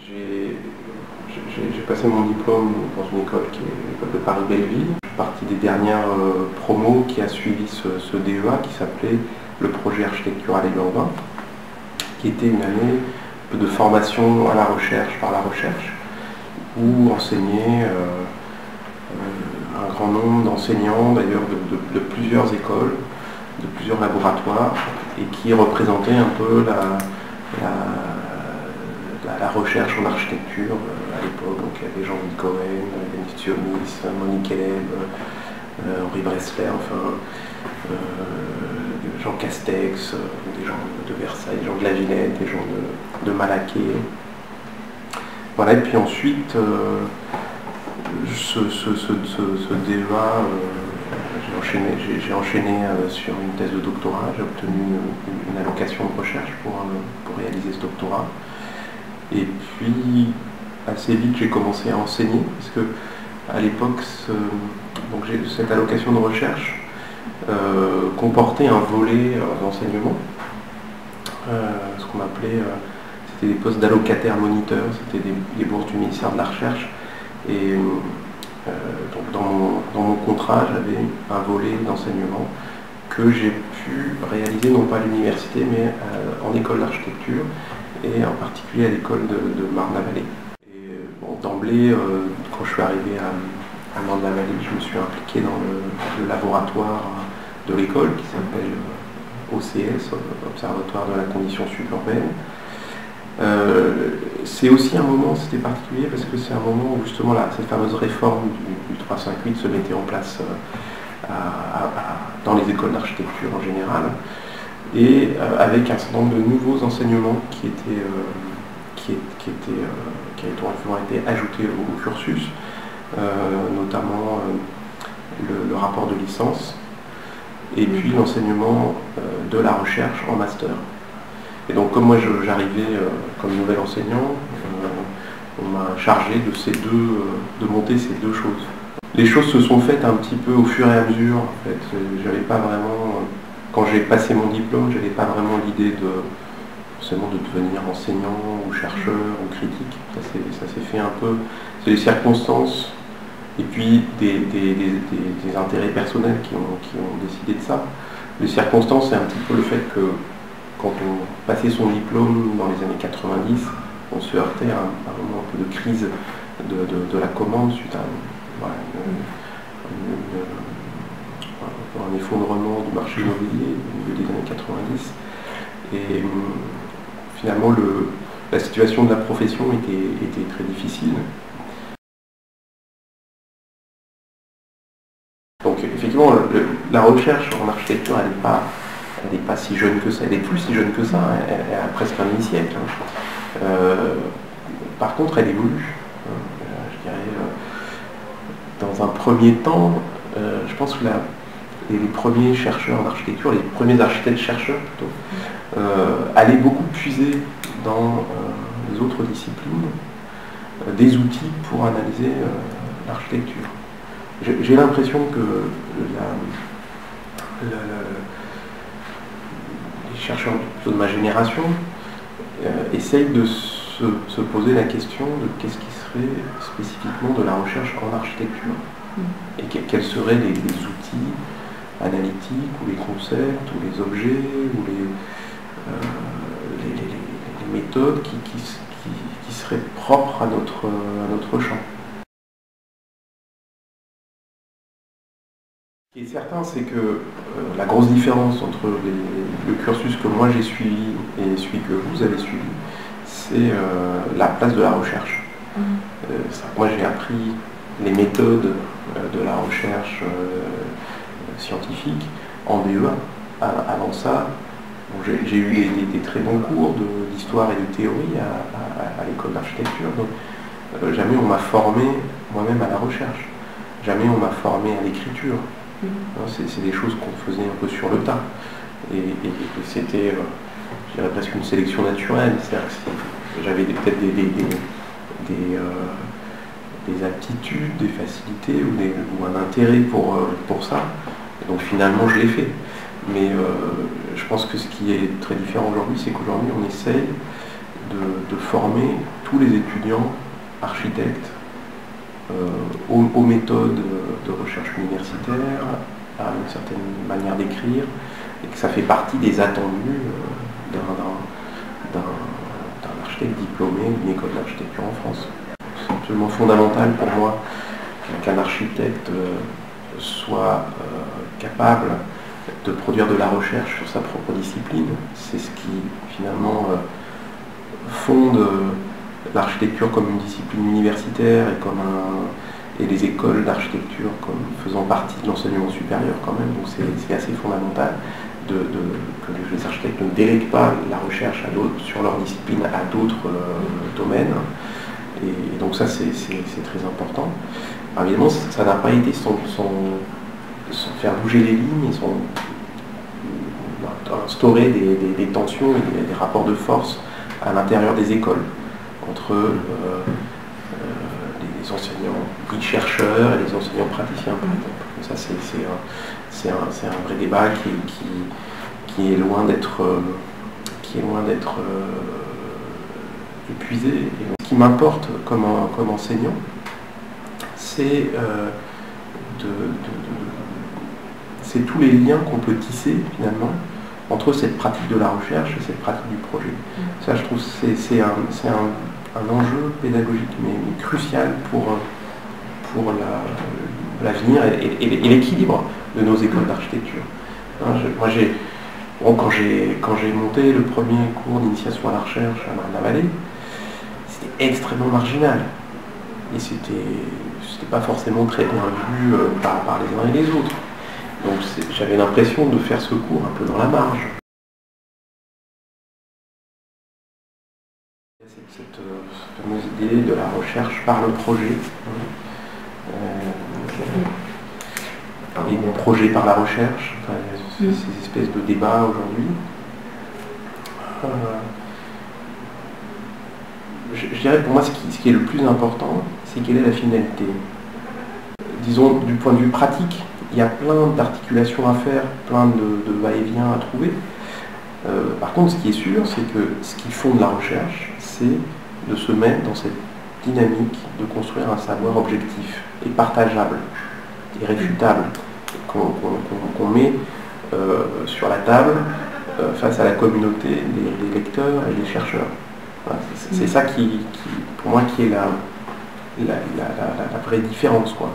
J'ai passé mon diplôme dans une école qui est l'école de Paris-Belleville. Je suis partie des dernières promos qui a suivi ce DEA qui s'appelait le projet architectural et urbain, qui était une année de formation à la recherche, par la recherche, où enseignaient un grand nombre d'enseignants, d'ailleurs de plusieurs écoles, de plusieurs laboratoires, et qui représentaient un peu la recherche en architecture à l'époque. Donc il y avait Jean-Louis Cohen, Denis Tionis, Monique Eleb, Henri Bressler, enfin Jean Castex, des gens de Versailles, des gens de la Villette, des gens de Malaquais. Voilà, et puis ensuite, ce DEA, j'ai enchaîné sur une thèse de doctorat, j'ai obtenu une allocation de recherche pour réaliser ce doctorat. Et puis, assez vite, j'ai commencé à enseigner, parce que à l'époque, cette allocation de recherche comportait un volet d'enseignement, ce qu'on appelait, c'était des postes d'allocataires moniteurs, c'était des bourses du ministère de la Recherche. Et donc dans mon contrat, j'avais un volet d'enseignement que j'ai pu réaliser non pas à l'université, mais en école d'architecture, et en particulier à l'école de Marne-la-Vallée. Et bon, d'emblée, quand je suis arrivé à Marne-la-Vallée, je me suis impliqué dans le laboratoire de l'école qui s'appelle OCS, Observatoire de la condition suburbaine. C'est aussi un moment, c'était particulier parce que c'est un moment où justement cette fameuse réforme du 358 se mettait en place dans les écoles d'architecture en général, et avec un certain nombre de nouveaux enseignements qui ont été ajoutés au cursus, notamment le rapport de licence, et puis l'enseignement de la recherche en master. Et donc comme moi j'arrivais comme nouvel enseignant, on m'a chargé de monter ces deux choses. Les choses se sont faites un petit peu au fur et à mesure. En fait, j'avais pas vraiment, quand j'ai passé mon diplôme, j'avais pas vraiment l'idée forcément de devenir enseignant ou chercheur ou critique. Ça s'est fait un peu, c'est les circonstances et puis des intérêts personnels qui ont décidé de ça. Les circonstances, c'est un petit peu le fait que quand on passait son diplôme dans les années 90, on se heurtait à un moment un peu de crise de la commande suite à un effondrement du marché immobilier au milieu des années 90. Et finalement, la situation de la profession était très difficile. Donc effectivement, la recherche en architecture, elle n'est pas si jeune que ça, elle est plus si jeune que ça, elle a presque un demi-siècle. Par contre, elle évolue. Je dirais, dans un premier temps, je pense que les premiers chercheurs en architecture, les premiers architectes-chercheurs plutôt, allaient beaucoup puiser dans les autres disciplines des outils pour analyser l'architecture. J'ai l'impression que les chercheurs plutôt de ma génération essayent de se poser la question de qu'est-ce qui serait spécifiquement de la recherche en architecture et quels seraient les outils analytiques ou les concepts ou les objets ou les méthodes qui seraient propres à notre champ. Ce qui est certain, c'est que la grosse différence entre le cursus que moi j'ai suivi et celui que vous avez suivi, c'est la place de la recherche. Moi j'ai appris les méthodes de la recherche scientifique en DEA. Avant ça, j'ai eu des très bons cours d'histoire et de théorie à l'école d'architecture. Donc jamais on m'a formé moi-même à la recherche. Jamais on m'a formé à l'écriture. C'est des choses qu'on faisait un peu sur le tas. Et c'était, je dirais, presque une sélection naturelle. C'est-à-dire que j'avais peut-être des aptitudes, des facilités ou un intérêt pour ça. Et donc finalement, je l'ai fait. Mais je pense que ce qui est très différent aujourd'hui, c'est qu'aujourd'hui, on essaye de former tous les étudiants architectes aux méthodes de recherche universitaire, à une certaine manière d'écrire, et que ça fait partie des attendus d'un architecte diplômé d'une école d'architecture en France. C'est absolument fondamental pour moi qu'un architecte soit capable de produire de la recherche sur sa propre discipline. C'est ce qui finalement fonde l'architecture comme une discipline universitaire et les écoles d'architecture comme faisant partie de l'enseignement supérieur quand même. Donc c'est assez fondamental que les architectes ne délèguent pas la recherche sur leur discipline à d'autres domaines. Et donc ça c'est très important. Alors évidemment ça n'a pas été sans faire bouger les lignes et sans instaurer des tensions et des rapports de force à l'intérieur des écoles entre les enseignants chercheurs et les enseignants praticiens par exemple. Ça c'est un vrai débat qui est loin d'être épuisé. Et ce qui m'importe comme enseignant, c'est c'est tous les liens qu'on peut tisser finalement entre cette pratique de la recherche et cette pratique du projet. Ça, je trouve, c'est un enjeu pédagogique mais crucial pour l'avenir et l'équilibre de nos écoles d'architecture. Moi, quand j'ai monté le premier cours d'initiation à la recherche à Marne-la-Vallée, c'était extrêmement marginal. Et c'était pas forcément très bien vu par les uns et les autres. Donc j'avais l'impression de faire ce cours un peu dans la marge. Cette fameuse idée de la recherche par le projet. Et le projet par la recherche. Enfin, ces espèces de débats aujourd'hui. Je dirais pour moi ce qui est le plus important, c'est quelle est la finalité. Disons, du point de vue pratique, il y a plein d'articulations à faire, plein de va-et-vient à trouver. Par contre, ce qui est sûr, c'est que ce qui fonde la recherche, c'est de se mettre dans cette dynamique de construire un savoir objectif et partageable et réfutable, qu'on met sur la table face à la communauté des lecteurs et des chercheurs. Voilà, c'est ça qui, pour moi, qui est la vraie différence, quoi,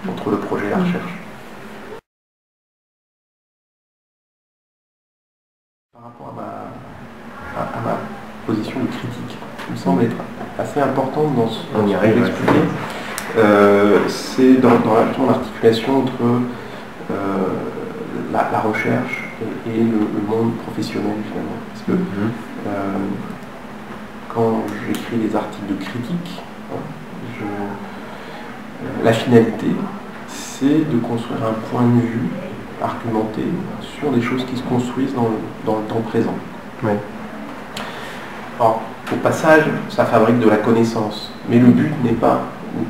entre le projet et la recherche. Par rapport à ma position de critique, qui me semble être assez importante dans ce que j'ai expliqué, c'est dans l'articulation entre la recherche et le monde professionnel, finalement. Parce que quand j'écris des articles de critique, la finalité, c'est de construire un point de vue argumenté sur des choses qui se construisent dans le temps présent. Ouais. Alors, au passage, ça fabrique de la connaissance, mais le but n'est pas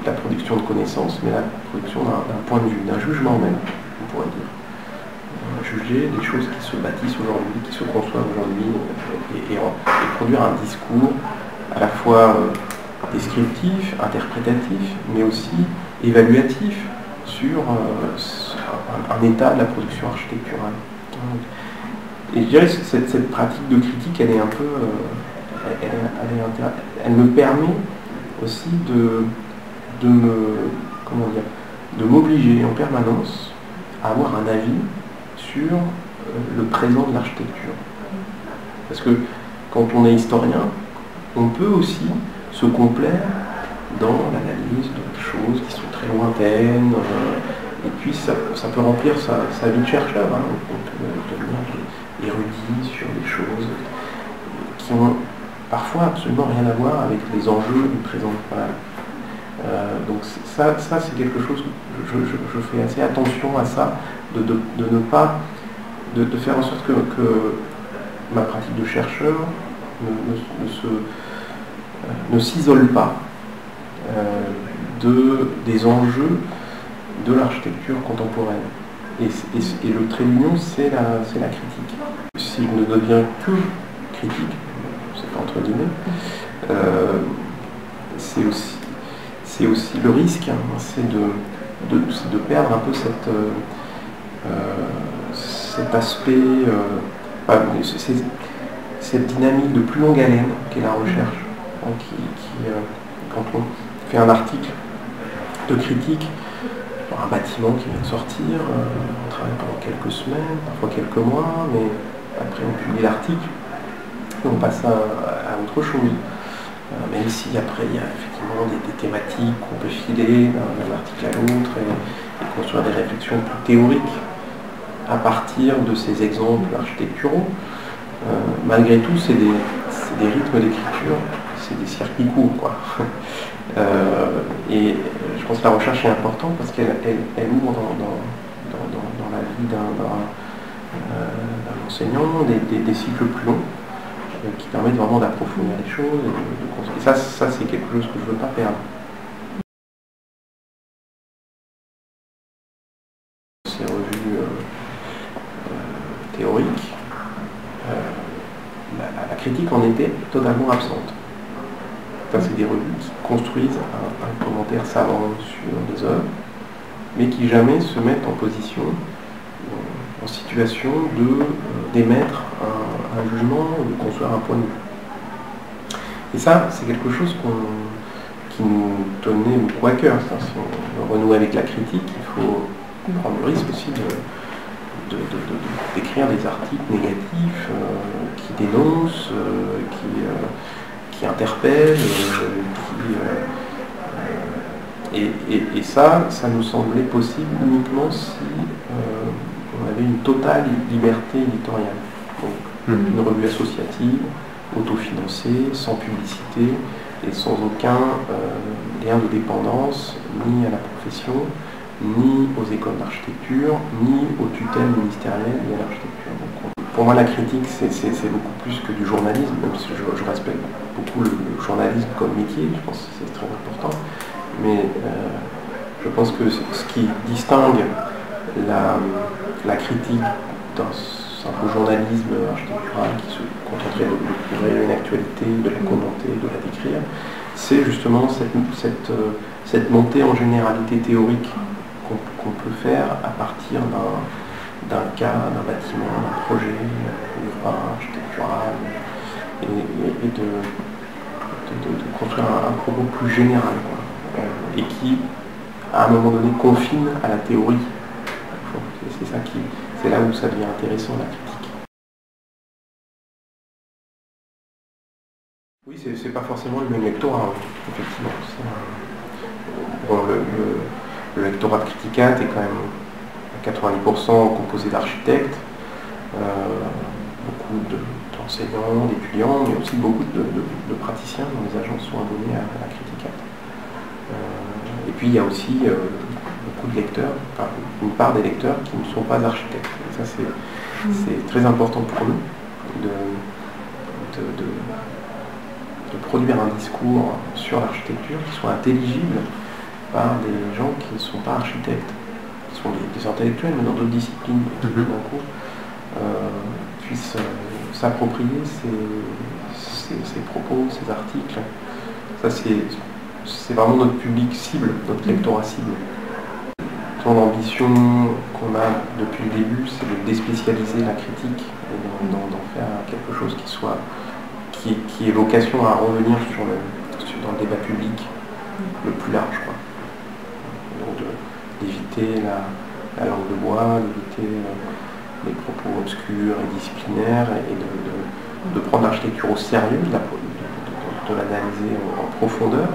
la production de connaissances, mais la production d'un point de vue, d'un jugement même, on pourrait dire. Juger des choses qui se bâtissent aujourd'hui, qui se construisent aujourd'hui, et produire un discours à la fois descriptif, interprétatif, mais aussi évaluatif sur un état de la production architecturale. Et je dirais que cette pratique de critique, elle est un peu... elle me permet aussi de m'obliger en permanence à avoir un avis sur le présent de l'architecture. Parce que quand on est historien, on peut aussi se complaire dans l'analyse de choses qui sont très lointaines, et puis ça peut remplir sa vie de chercheur. Hein. On peut devenir érudit sur des choses qui ont parfois absolument rien à voir avec les enjeux du présent. Voilà. Donc ça c'est quelque chose que je fais assez attention à ça, de ne pas de faire en sorte que ma pratique de chercheur ne s'isole pas des enjeux de l'architecture contemporaine. Et le trait d'union, c'est la critique. Si je ne deviens que critique, c'est entre guillemets. C'est aussi le risque, hein, c'est de perdre un peu cet aspect, cette dynamique de plus longue haleine qu'est la recherche, hein, quand on fait un article de critique sur un bâtiment qui vient de sortir, on travaille pendant quelques semaines, parfois quelques mois, mais après on publie l'article et on passe à autre chose. Même si après il y a effectivement des thématiques qu'on peut filer d'un article à l'autre et construire des réflexions plus théoriques à partir de ces exemples architecturaux, malgré tout c'est des rythmes d'écriture, c'est des circuits courts, quoi. Et je pense que la recherche est importante parce qu'elle ouvre dans la vie d'un enseignant des cycles plus longs qui permettent vraiment d'approfondir les choses et de construire. Et ça c'est quelque chose que je ne veux pas perdre. Ces revues théoriques, la critique en était totalement absente. Ça, c'est des revues qui construisent un commentaire savant sur les œuvres, mais qui jamais se mettent en position, en situation d'émettre un jugement ou de construire un point de vue. Et ça, c'est quelque chose qui nous tenait beaucoup à cœur. Si on renoue avec la critique, il faut prendre le risque aussi d'écrire des articles négatifs qui dénoncent, qui interpellent, et ça nous semblait possible uniquement si on avait une totale liberté éditoriale. Donc une revue associative, autofinancée, sans publicité et sans aucun lien de dépendance ni à la profession, ni aux écoles d'architecture, ni aux tutelles ministérielles ni à l'architecture. Pour moi, la critique, c'est beaucoup plus que du journalisme, même si je respecte beaucoup le journalisme comme métier, je pense que c'est très important. Mais je pense que ce qui distingue la critique d'un simple journalisme architectural qui se contenterait de couvrir une actualité, de la commenter, de la décrire, c'est justement cette montée en généralité théorique qu'on peut faire à partir d'un cas, d'un bâtiment, d'un projet urbain, architectural, et de construire un propos plus général, quoi, et qui, à un moment donné, confine à la théorie. C'est là où ça devient intéressant, la critique. Oui, c'est pas forcément le même lectorat, effectivement. Bon, le lectorat de Criticat est quand même à 90% composé d'architectes, beaucoup d'enseignants, d'étudiants, mais aussi beaucoup de praticiens dont les agences sont abonnés à la Criticat. Et puis il y a aussi beaucoup de lecteurs, enfin une part des lecteurs qui ne sont pas architectes. Et ça c'est très important pour nous de produire un discours sur l'architecture qui soit intelligible par des gens qui ne sont pas architectes, qui sont des intellectuels mais dans d'autres disciplines, et qui d'un coup puissent s'approprier ces propos, ces articles. Ça c'est vraiment notre public cible, notre lectorat cible. L'ambition qu'on a depuis le début, c'est de déspécialiser la critique et d'en faire quelque chose qui ait vocation à revenir dans le débat public le plus large, quoi. Donc d'éviter la langue de bois, d'éviter les propos obscurs et disciplinaires, et de prendre l'architecture au sérieux, de l'analyser en profondeur,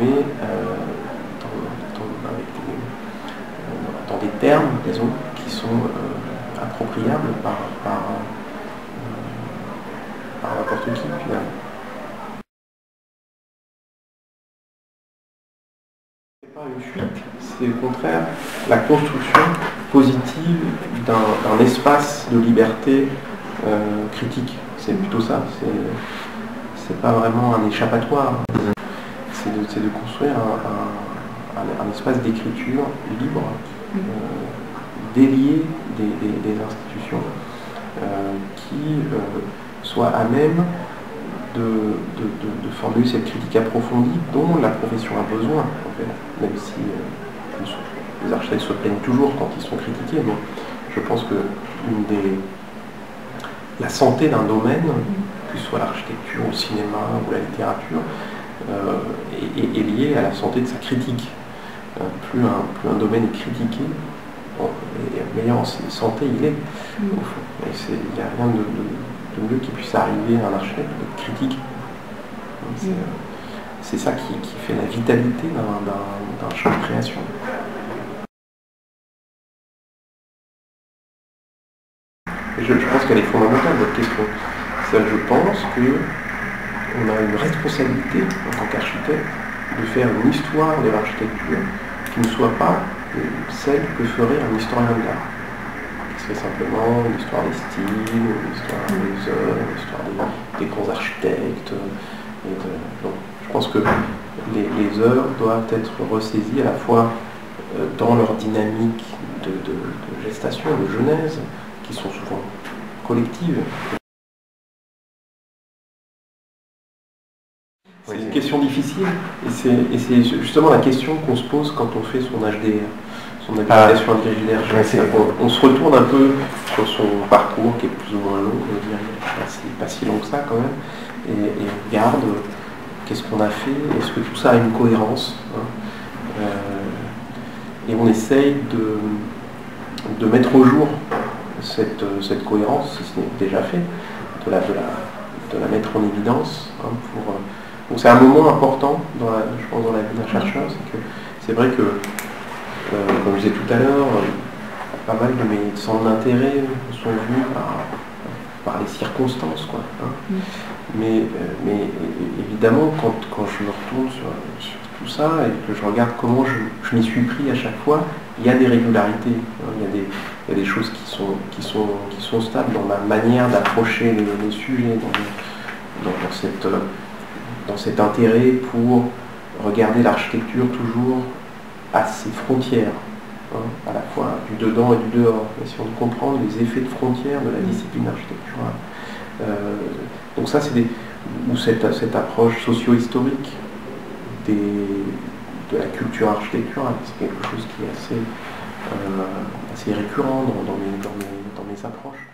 mais dans des termes, disons, qui sont appropriables par n'importe qui, finalement. C'est pas une fuite, c'est au contraire la construction positive d'un espace de liberté critique. C'est plutôt ça. C'est pas vraiment un échappatoire. C'est de construire un espace d'écriture libre, délié des institutions, qui soit à même de formuler cette critique approfondie dont la profession a besoin, en fait, même si les architectes se plaignent toujours quand ils sont critiqués, mais je pense que la santé d'un domaine, que ce soit l'architecture, le cinéma ou la littérature, est liée à la santé de sa critique. Plus un domaine est critiqué, et meilleur en santé il est, au fond. Il n'y a rien de mieux qui puisse arriver à un architecte d'être critique. C'est ça qui fait la vitalité d'un champ de création. Et je pense qu'elle est fondamentale, votre question. Je pense qu'on a une responsabilité en tant qu'architecte de faire une histoire de l'architecture qui ne soit pas celle que ferait un historien de l'art. Qui serait simplement une histoire des styles, une histoire des œuvres, une histoire des grands architectes. Donc, je pense que les œuvres doivent être ressaisies à la fois dans leur dynamique de gestation, de genèse, qui sont souvent collectives. C'est une question difficile, et c'est justement la question qu'on se pose quand on fait son HDR, son habilitation individuelle. On se retourne un peu sur son parcours qui est plus ou moins long, pas si long que ça quand même, et on regarde qu'est-ce qu'on a fait, est-ce que tout ça a une cohérence, hein, et on essaye de mettre au jour cette cohérence, si ce n'est déjà fait, de la mettre en évidence, hein, donc c'est un moment important, je pense, dans la vie d'un chercheur, c'est vrai que, comme je disais tout à l'heure, pas mal de mes centres d'intérêt sont venus par les circonstances, quoi, hein. Mais évidemment, quand je me retourne sur tout ça et que je regarde comment je m'y suis pris à chaque fois, il y a des régularités, hein, il y a des choses qui sont stables dans ma manière d'approcher les sujets, dans cet intérêt pour regarder l'architecture toujours à ses frontières, hein, à la fois du dedans et du dehors, essayant de comprendre les effets de frontières de la discipline architecturale. Donc ça, c'est cette approche socio-historique de la culture architecturale, c'est quelque chose qui est assez récurrent dans mes approches.